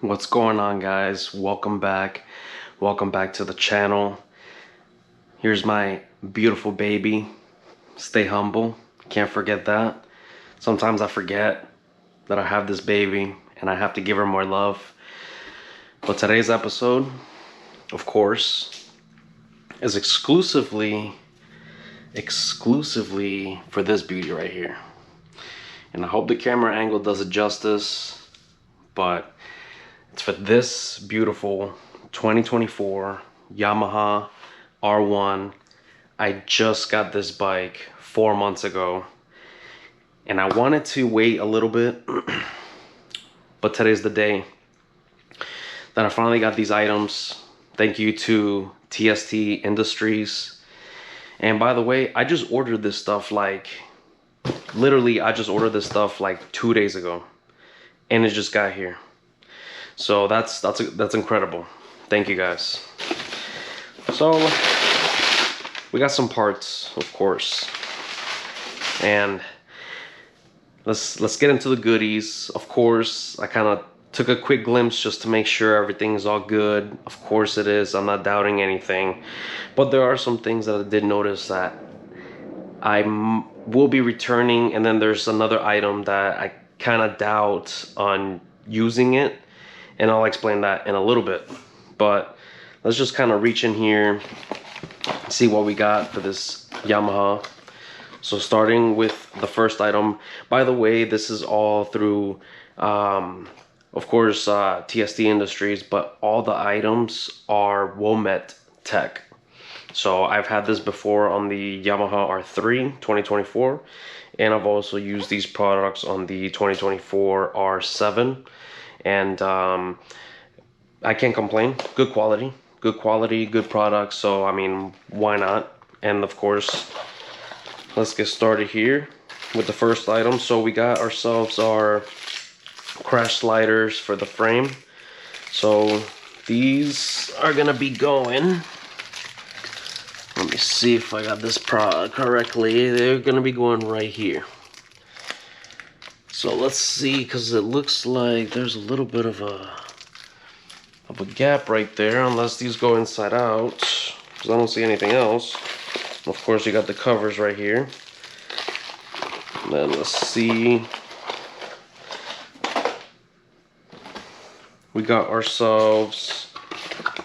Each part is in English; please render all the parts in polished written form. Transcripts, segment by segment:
What's going on, guys? Welcome back. Welcome back to the channel. Here's my beautiful baby. Stay humble. Can't forget that. Sometimes I forget that I have this baby and I have to give her more love. But today's episode, of course, is exclusively for this beauty right here. And I hope the camera angle does it justice, but it's for this beautiful 2024 Yamaha R1. I just got this bike 4 months ago and I wanted to wait a little bit, but today's the day that I finally got these items. Thank you to TST Industries. And by the way, I just ordered this stuff literally I just ordered this stuff like 2 days ago and it just got here. So that's incredible. Thank you, guys. So we got some parts, of course, and let's get into the goodies. Of course, I kind of took a quick glimpse just to make sure everything is all good. Of course it is. I'm not doubting anything, but there are some things that I did notice that I will be returning, and then there's another item that I kind of doubt on using it. And I'll explain that in a little bit. But let's just kind of reach in here, see what we got for this Yamaha. So starting with the first item. By the way, this is all through, of course, TST Industries, but all the items are Womet Tech. So I've had this before on the Yamaha R3 2024. And I've also used these products on the 2024 R7. And I can't complain. Good quality, good products. So I mean, why not? And of course, let's get started here with the first item. So we got ourselves our crash sliders for the frame. So these are gonna be going, let me see if I got this product correctly. They're gonna be going right here. So let's see, because it looks like there's a little bit of a gap right there, unless these go inside out, because I don't see anything else. Of course, you got the covers right here. And then let's see. We got ourselves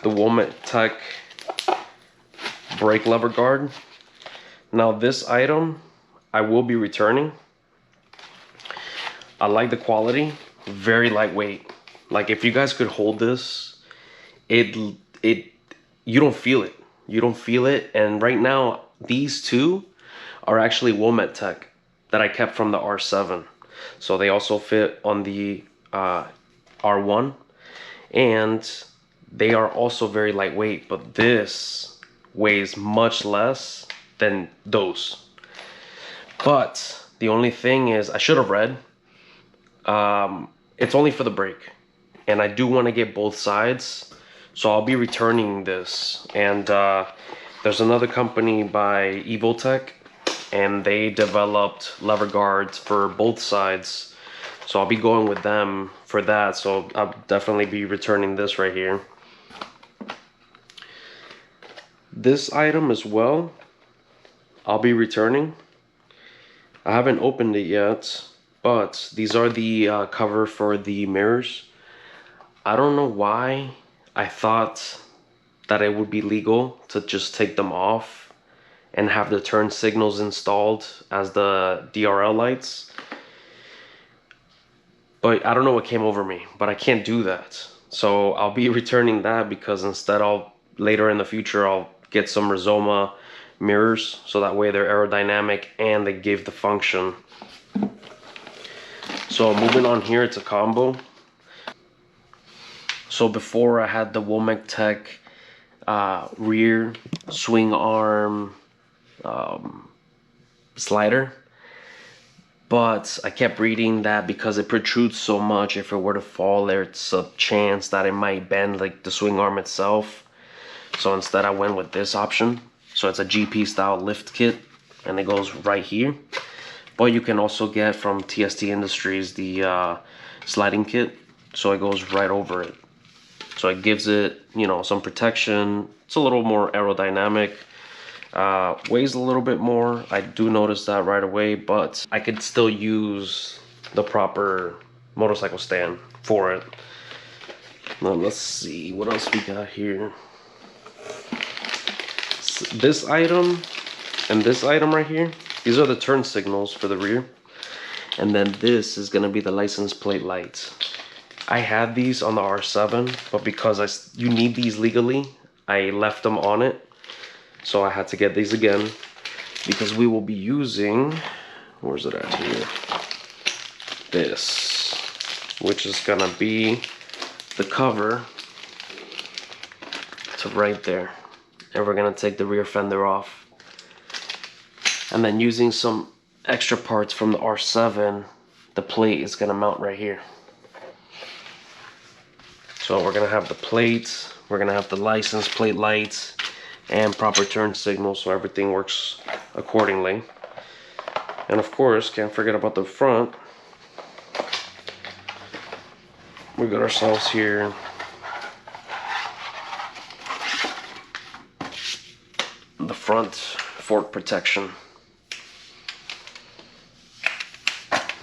the Womet Tech brake lever guard. Now this item I will be returning. I like the quality, very lightweight. Like if you guys could hold this, you don't feel it. You don't feel it. And right now, these two are actually Womet Tech that I kept from the R7. So they also fit on the R1, and they are also very lightweight. But this weighs much less than those. But the only thing is, I should have read. It's only for the brake, and I do want to get both sides, so I'll be returning this. And there's another company by Evotech, and they developed lever guards for both sides, so I'll be going with them for that. So I'll definitely be returning this right here. This item as well, I'll be returning. I haven't opened it yet, but these are the cover for the mirrors. I don't know why I thought that it would be legal to just take them off and have the turn signals installed as the DRL lights. But I don't know what came over me, but I can't do that. So I'll be returning that, because instead later in the future, I'll get some Rizoma mirrors, so that way they're aerodynamic and they give the function. So moving on here, it's a combo. So before I had the Womet Tech rear swing arm slider, but I kept reading that because it protrudes so much, if it were to fall, there's a chance that it might bend like the swing arm itself. So instead I went with this option. So it's a GP style lift kit, and it goes right here. But you can also get from TST Industries the sliding kit. so it goes right over it. So it gives it, you know, some protection. It's a little more aerodynamic. Weighs a little bit more. I do notice that right away, but I could still use the proper motorcycle stand for it. Now let's see what else we got here. This item and this item right here, these are the turn signals for the rear. And then this is gonna be the license plate lights. I had these on the R7, but because you need these legally, I left them on it. So I had to get these again because we will be using, where's it at here? This, which is gonna be the cover to right there. And we're gonna take the rear fender off. And then using some extra parts from the R7, the plate is gonna mount right here. So we're gonna have the plates, we're gonna have the license plate lights, and proper turn signals so everything works accordingly. And of course, can't forget about the front. We got ourselves here the front fork protection.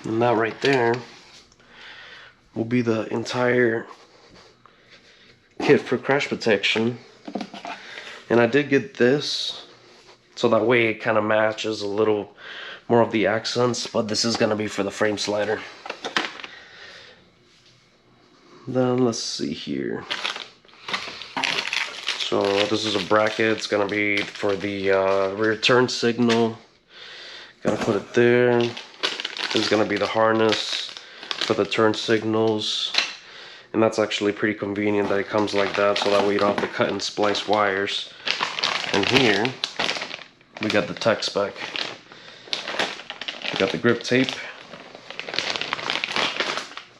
And that right there will be the entire kit for crash protection. And I did get this so that way it kind of matches a little more of the accents, but this is going to be for the frame slider. Then let's see here. So this is a bracket. It's going to be for the rear turn signal. Gotta put it there. This is going to be the harness for the turn signals. And that's actually pretty convenient that it comes like that, so that way you don't have to cut and splice wires. And here, we got the tech spec. We got the grip tape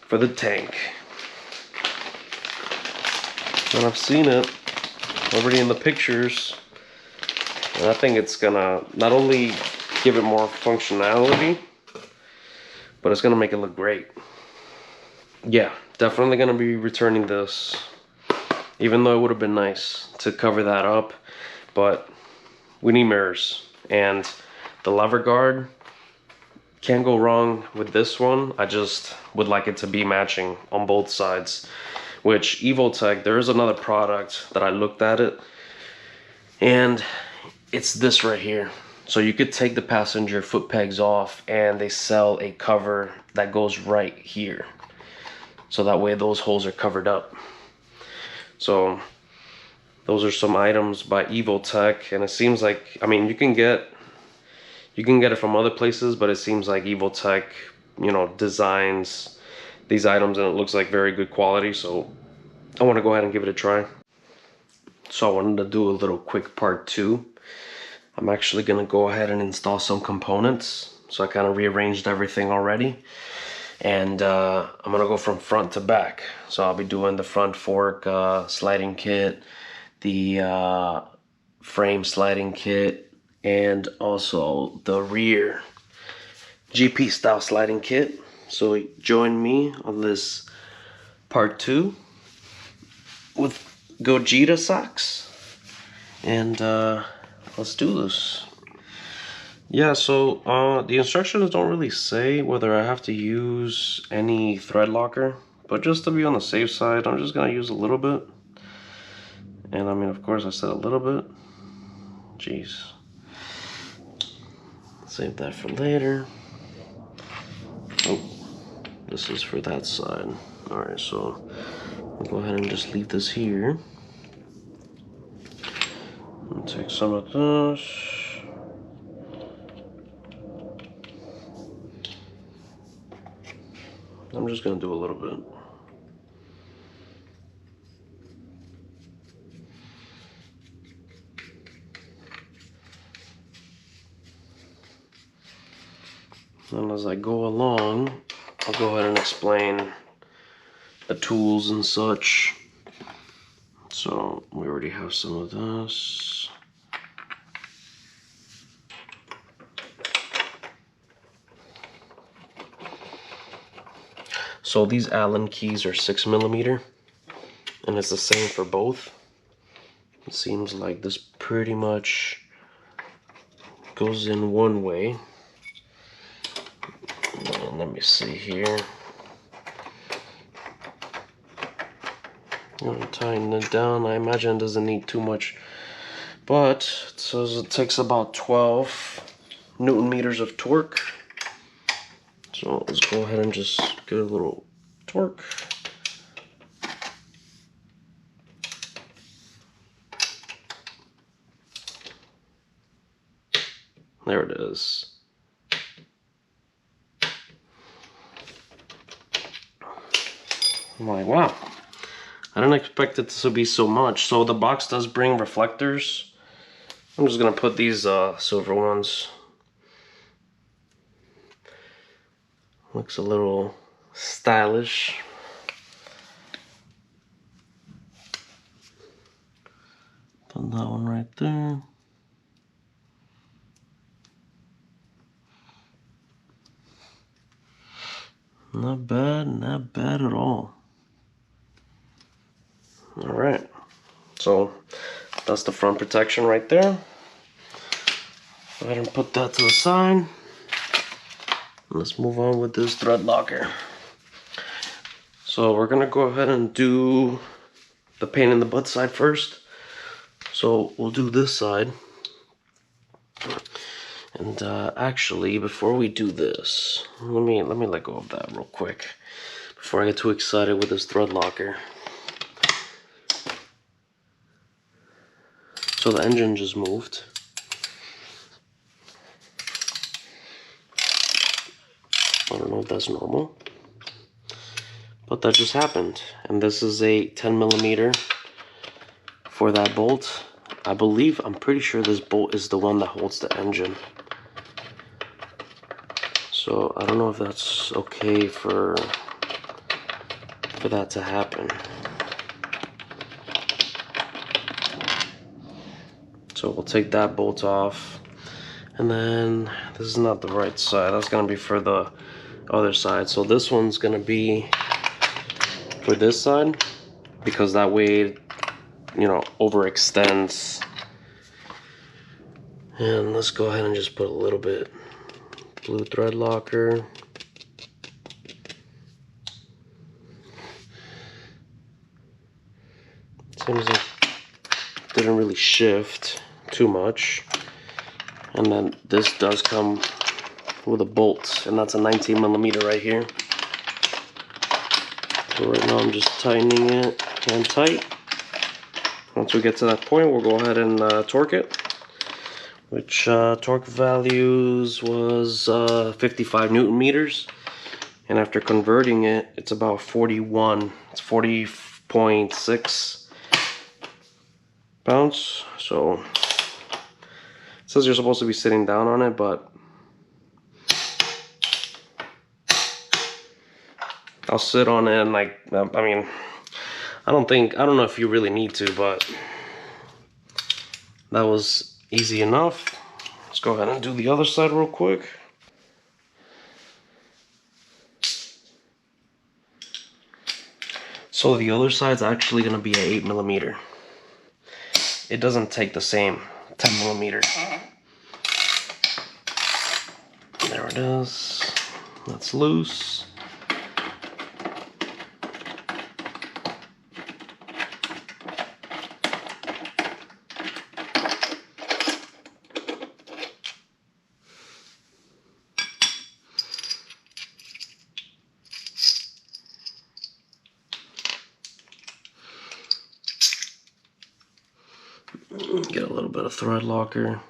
for the tank. And I've seen it already in the pictures. And I think it's gonna not only give it more functionality, but it's gonna make it look great. Yeah, definitely gonna be returning this, even though it would have been nice to cover that up, but we need mirrors. And the lever guard, can't go wrong with this one. I just would like it to be matching on both sides, which Evotech, there is another product that I looked at it, and it's this right here. So you could take the passenger foot pegs off and they sell a cover that goes right here. So that way those holes are covered up. So those are some items by Evotech, and it seems like, I mean, you can get it from other places, but it seems like Evotech, you know, designs these items and it looks like very good quality. So I want to go ahead and give it a try. So I wanted to do a little quick part 2. I'm actually going to go ahead and install some components. So I kind of rearranged everything already. And I'm going to go from front to back. So I'll be doing the front fork sliding kit, the frame sliding kit, and also the rear GP style sliding kit. So join me on this part 2 with Gogeta socks. And let's do this. Yeah, so the instructions don't really say whether I have to use any thread locker, but just to be on the safe side, I'm just gonna use a little bit. And I mean, of course, I said a little bit. Jeez. Save that for later. Oh, this is for that side. Alright, so I'll go ahead and just leave this here. And take some of this. I'm just gonna do a little bit. And as I go along, I'll go ahead and explain the tools and such. So we already have some of this. So these Allen keys are 6mm, and it's the same for both. It seems like this pretty much goes in one way. And let me see here. I'm gonna tighten it down. I imagine it doesn't need too much, but it says it takes about 12 Newton meters of torque. So let's go ahead and just get a little torque. There it is. I'm like, wow. I didn't expect it to be so much. So the box does bring reflectors. I'm just gonna put these silver ones. Looks a little stylish. Put that one right there. Not bad at all. All right, so that's the front protection right there. Go ahead and put that to the side. Let's move on with this thread locker. So we're gonna go ahead and do the pain in the butt side first. So we'll do this side. And actually, before we do this, let me let go of that real quick before I get too excited with this thread locker. So the engine just moved. I don't know if that's normal, but that just happened. And this is a 10mm for that bolt. I'm pretty sure this bolt is the one that holds the engine. So I don't know if that's okay for that to happen. So we'll take that bolt off. And then this is not the right side. That's gonna be for the other side. So this one's gonna be for this side, because that way, you know, overextends. And let's go ahead and just put a little bit blue thread locker. Seems like it didn't really shift too much. And then this does come with a bolt, and that's a 19mm right here. So right now I'm just tightening it hand tight. Once we get to that point, we'll go ahead and torque it, which torque values was 55 Newton meters. And after converting it, it's about 41. It's 40.6 pounds. So it says you're supposed to be sitting down on it, but I'll sit on it and like, I mean, I don't know if you really need to, but that was easy enough. Let's go ahead and do the other side real quick. So the other side's actually gonna be an 8mm. It doesn't take the same 10mm. There it is. That's loose. Get a little bit of thread locker.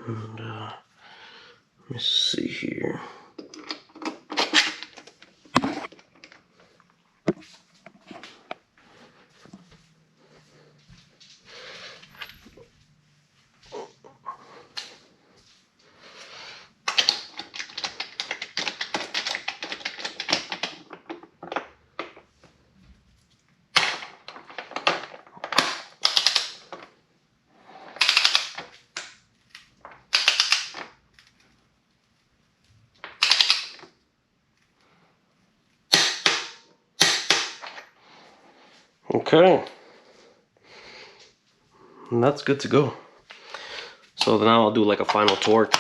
And let me see here. Okay. And that's good to go. So now I'll do like a final torque.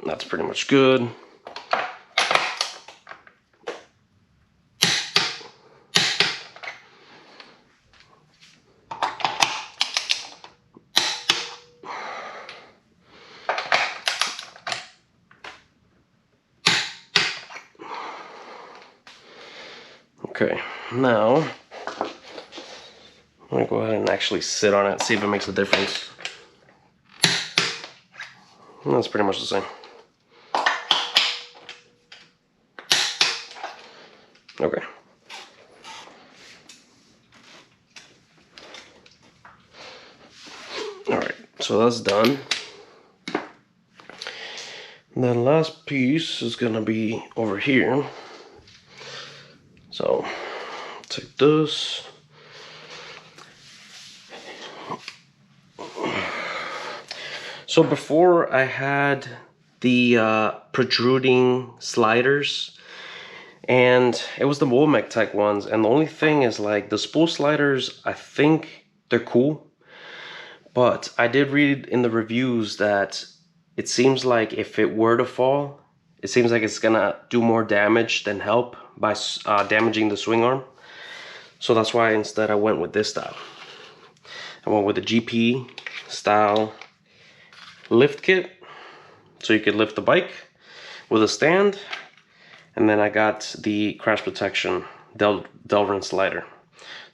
That's pretty much good. Okay, now I'm gonna go ahead and actually sit on it, see if it makes a difference. And that's pretty much the same. Okay. Alright, so that's done. And then last piece is gonna be over here. So take this. So before I had the protruding sliders, and it was the Womack type ones, and the only thing is like the spool sliders, I think they're cool, but I did read in the reviews that it seems like if it were to fall, it seems like it's gonna do more damage than help by damaging the swing arm. So that's why instead I went with this style. I went with the GP style lift kit, so you could lift the bike with a stand, and then I got the crash protection Delrin slider,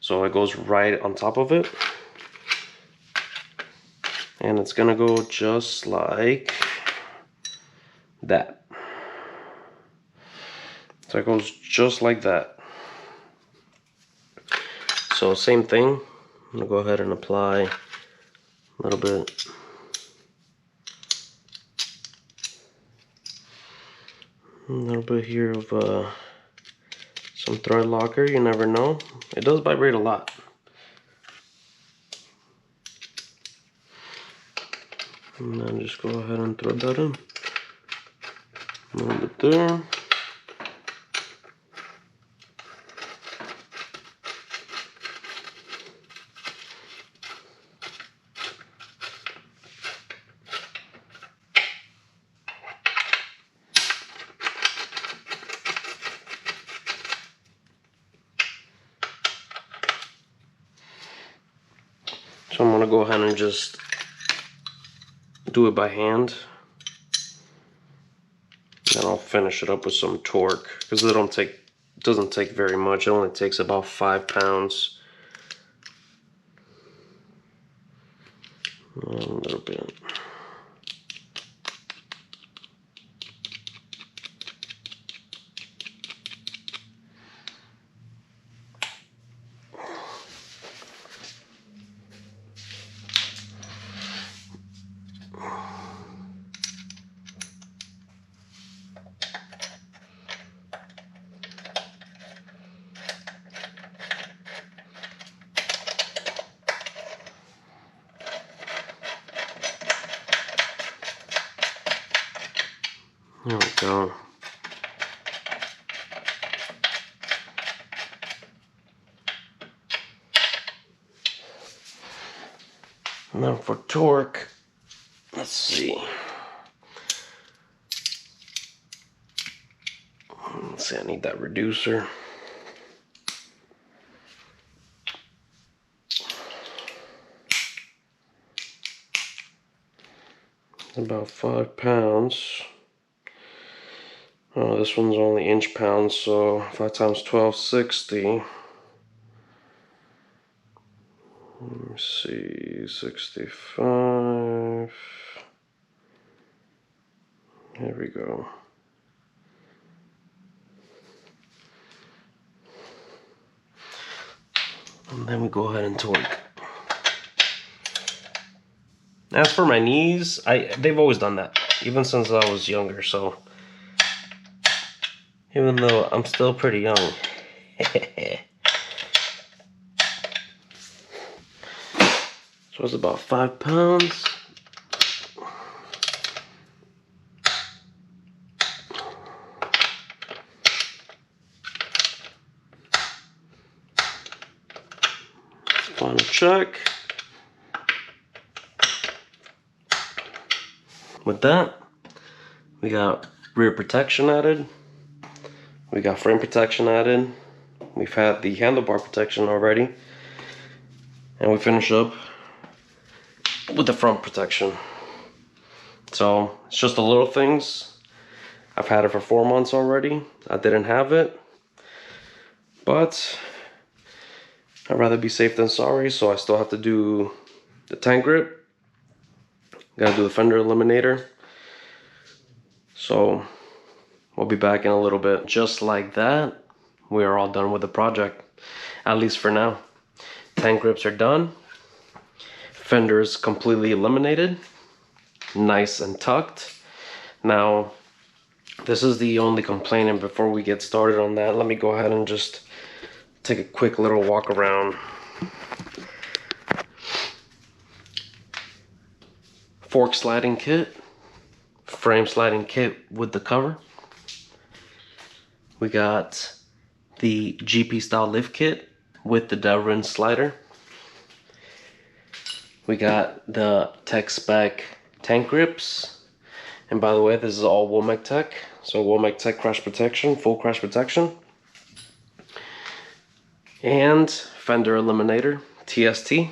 so it goes right on top of it, and it's gonna go just like that. So it goes just like that. So same thing, I'm gonna go ahead and apply a little bit. A little bit here of some thread locker, you never know. It does vibrate a lot. And then just go ahead and thread that in. A little bit there. So I'm gonna go ahead and just do it by hand. Then I'll finish it up with some torque, because it doesn't take very much. It only takes about 5 pounds. A little bit. There we go. Now for torque, let's see. Let's see, I need that reducer. About 5 pounds. Oh, this one's only inch pounds, so 5 times 12, 60. Let me see, 65. There we go. And then we go ahead and torque. As for my knees, they've always done that, even since I was younger, so even though I'm still pretty young. So it's about 5 pounds. check. With that, we got rear protection added. We got frame protection added. We've had the handlebar protection already. And we finish up with the front protection. So it's just the little things. I've had it for 4 months already. I didn't have it. But I'd rather be safe than sorry, so I still have to do the tank grip. Gotta do the fender eliminator. So we'll be back in a little bit. Just like that, we are all done with the project, at least for now. Tank grips are done. Fenders completely eliminated. Nice and tucked. Now, this is the only complaint, and before we get started on that, let me go ahead and just take a quick little walk around. Fork sliding kit, frame sliding kit with the cover. We got the GP style lift kit with the Delrin slider. We got the Tech Spec tank grips. And by the way, this is all Womack Tech. So Womack Tech crash protection, full crash protection. And fender eliminator, TST.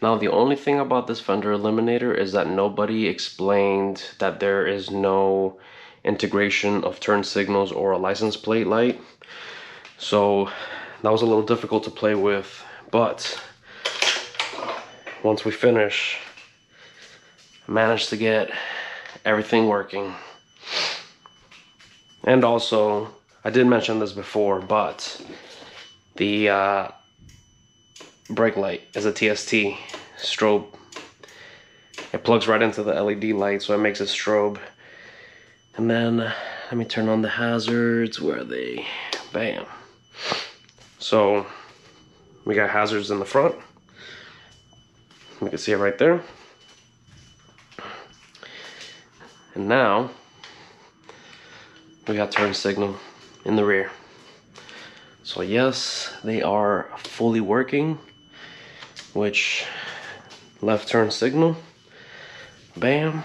Now the only thing about this fender eliminator is that nobody explained that there is no integration of turn signals or a license plate light. So that was a little difficult to play with, but once we finish, I managed to get everything working. And also, I did mention this before, but the brake light is a TST strobe. It plugs right into the LED light, so it makes it strobe. And then let me turn on the hazards. Where are they? Bam. So we got hazards in the front. You can see it right there. And now we got turn signal in the rear. So yes, they are fully working, which left turn signal, bam,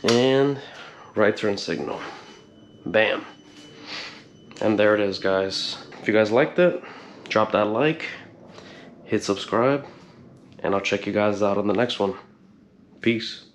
and right turn signal, bam. And there it is, guys. If you guys liked it, drop that like, hit subscribe, and I'll check you guys out on the next one. Peace.